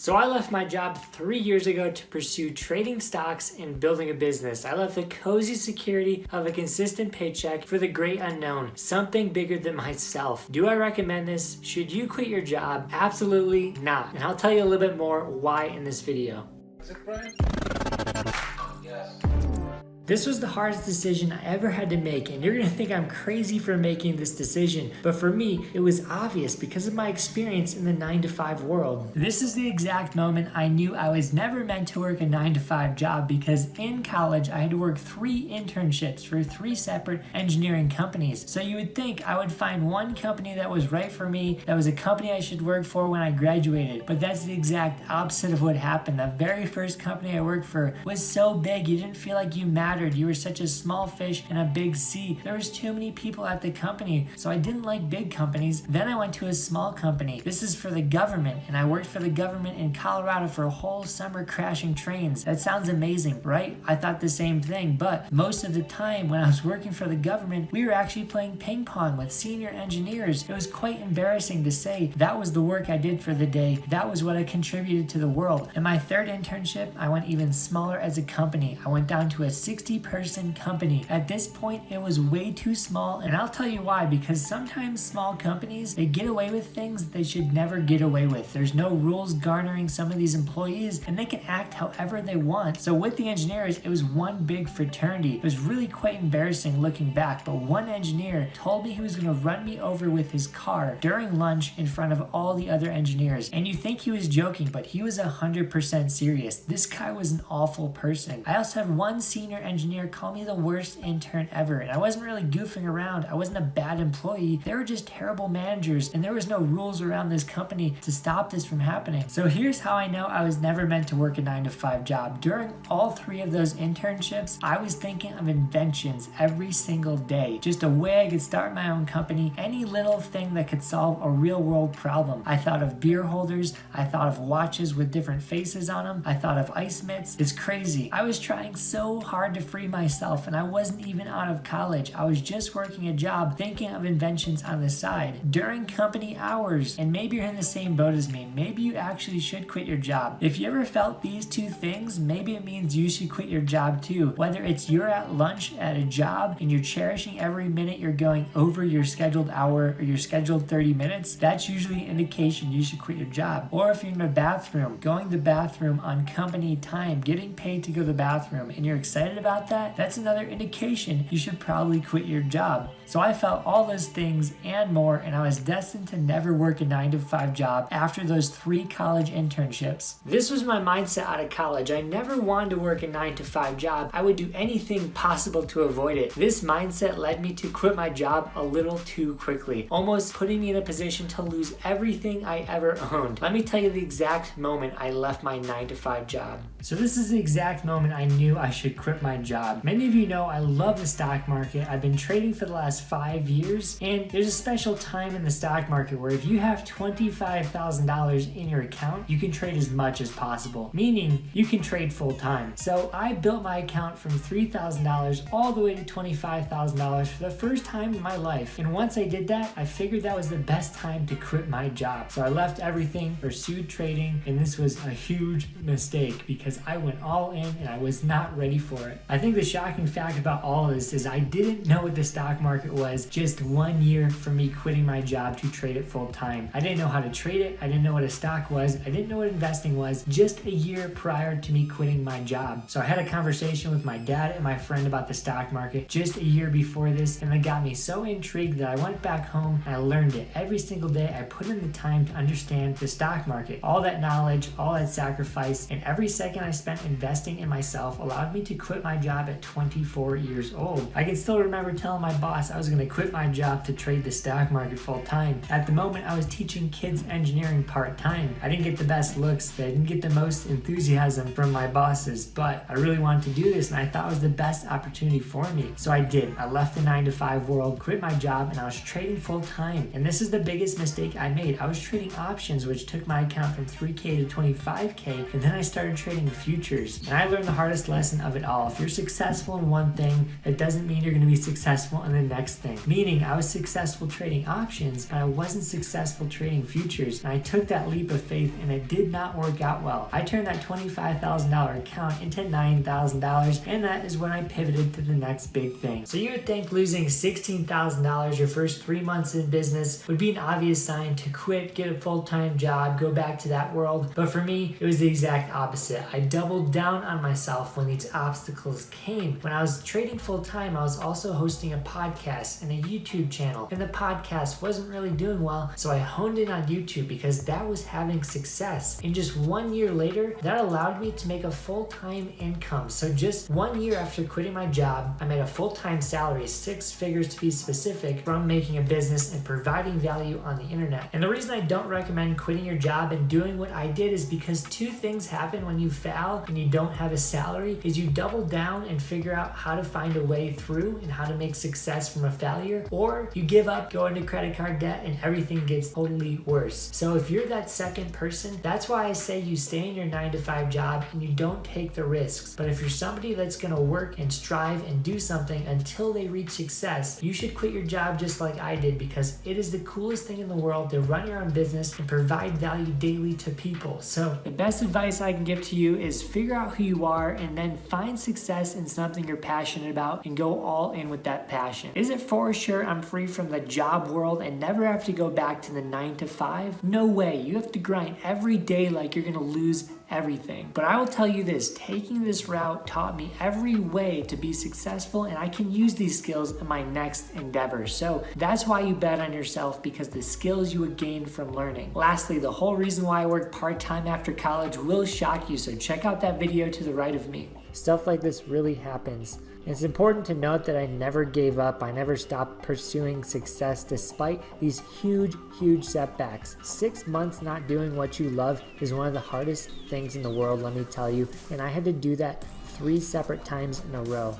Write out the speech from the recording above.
So I left my job 3 years ago to pursue trading stocks and building a business. I left the cozy security of a consistent paycheck for the great unknown, something bigger than myself. Do I recommend this? Should you quit your job? Absolutely not. And I'll tell you a little bit more why in this video. Is it Brian? Yes. This was the hardest decision I ever had to make, and you're gonna think I'm crazy for making this decision, but for me, it was obvious because of my experience in the 9-to-5 world. This is the exact moment I knew I was never meant to work a 9-to-5 job, because in college, I had to work 3 internships for 3 separate engineering companies. So you would think I would find one company that was right for me, that was a company I should work for when I graduated, but that's the exact opposite of what happened. The very first company I worked for was so big, you didn't feel like you mattered. You were such a small fish in a big sea. There was too many people at the company, so I didn't like big companies. Then I went to a small company. This is for the government, and I worked for the government in Colorado for a whole summer crashing trains. That sounds amazing, right? I thought the same thing, but most of the time when I was working for the government, we were actually playing ping pong with senior engineers. It was quite embarrassing to say that was the work I did for the day. That was what I contributed to the world. In my 3rd internship, I went even smaller as a company. I went down to a 60-person company. At this point, it was way too small, and I'll tell you why, because sometimes small companies, they get away with things they should never get away with. There's no rules garnering some of these employees, and they can act however they want. So with the engineers, it was one big fraternity. It was really quite embarrassing looking back, but one engineer told me he was going to run me over with his car during lunch in front of all the other engineers. And you think he was joking, but he was 100% serious. This guy was an awful person. I also had one senior engineer call me the worst intern ever, and I wasn't really goofing around. I wasn't a bad employee. They were just terrible managers, and there was no rules around this company to stop this from happening. So here's how I know I was never meant to work a 9-to-5 job. During all 3 of those internships, I was thinking of inventions every single day. Just a way I could start my own company, any little thing that could solve a real world problem. I thought of beer holders, I thought of watches with different faces on them, I thought of ice mitts. It's crazy. I was trying so hard to free myself, and I wasn't even out of college. I was just working a job thinking of inventions on the side during company hours. And maybe you're in the same boat as me. Maybe you actually should quit your job. If you ever felt these 2 things, maybe it means you should quit your job too. Whether it's you're at lunch at a job and you're cherishing every minute you're going over your scheduled hour or your scheduled 30 minutes, that's usually an indication you should quit your job. Or if you're in the bathroom, going to the bathroom on company time, getting paid to go to the bathroom, and you're excited about that, that's another indication you should probably quit your job. So I felt all those things and more, and I was destined to never work a 9-to-5 job after those 3 college internships. This was my mindset out of college. I never wanted to work a 9-to-5 job. I would do anything possible to avoid it. This mindset led me to quit my job a little too quickly, almost putting me in a position to lose everything I ever owned. Let me tell you the exact moment I left my 9-to-5 job. So this is the exact moment I knew I should quit my job. Many of you know I love the stock market. I've been trading for the last 5 years, and there's a special time in the stock market where if you have $25,000 in your account, you can trade as much as possible, meaning you can trade full time. So I built my account from $3,000 all the way to $25,000 for the first time in my life. And once I did that, I figured that was the best time to quit my job. So I left everything, pursued trading, and this was a huge mistake because I went all in and I was not ready for it. I think the shocking fact about all of this is I didn't know what the stock market was just 1 year from me quitting my job to trade it full time. I didn't know how to trade it. I didn't know what a stock was. I didn't know what investing was just a year prior to me quitting my job. So I had a conversation with my dad and my friend about the stock market just a year before this, and it got me so intrigued that I went back home and I learned it. Every single day I put in the time to understand the stock market. All that knowledge, all that sacrifice, and every second I spent investing in myself allowed me to quit my job at 24 years old. I can still remember telling my boss I was going to quit my job to trade the stock market full time. At the moment, I was teaching kids engineering part time. I didn't get the best looks. I didn't get the most enthusiasm from my bosses, but I really wanted to do this and I thought it was the best opportunity for me. So I did. I left the 9-to-5 world, quit my job, and I was trading full time. And this is the biggest mistake I made. I was trading options, which took my account from 3K to 25K, and then I started trading futures. And I learned the hardest lesson of it all. If you're you're successful in one thing, it doesn't mean you're going to be successful in the next thing. Meaning I was successful trading options, but I wasn't successful trading futures. And I took that leap of faith and it did not work out well. I turned that $25,000 account into $9,000, and that is when I pivoted to the next big thing. So you would think losing $16,000 your first 3 months in business would be an obvious sign to quit, get a full-time job, go back to that world. But for me, it was the exact opposite. I doubled down on myself when these obstacles came. When I was trading full-time, I was also hosting a podcast and a YouTube channel, and the podcast wasn't really doing well, so I honed in on YouTube because that was having success. And just 1 year later, that allowed me to make a full-time income. So just 1 year after quitting my job, I made a full-time salary, 6 figures to be specific, from making a business and providing value on the internet. And the reason I don't recommend quitting your job and doing what I did is because 2 things happen when you fail and you don't have a salary: is you double down and figure out how to find a way through and how to make success from a failure, or you give up, go into credit card debt, and everything gets totally worse. So if you're that second person, that's why I say you stay in your 9-to-5 job and you don't take the risks. But if you're somebody that's gonna work and strive and do something until they reach success, you should quit your job just like I did, because it is the coolest thing in the world to run your own business and provide value daily to people. So the best advice I can give to you is figure out who you are and then find success in something you're passionate about and go all in with that passion. Is it for sure I'm free from the job world and never have to go back to the 9-to-5? No way. You have to grind every day like you're gonna lose everything. But I will tell you this, taking this route taught me every way to be successful, and I can use these skills in my next endeavor. So that's why you bet on yourself, because the skills you would gain from learning. Lastly, the whole reason why I worked part-time after college will shock you, so check out that video to the right of me. Stuff like this really happens. It's important to note that I never gave up. I never stopped pursuing success despite these huge setbacks. 6 months not doing what you love is one of the hardest things in the world, let me tell you. And I had to do that 3 separate times in a row.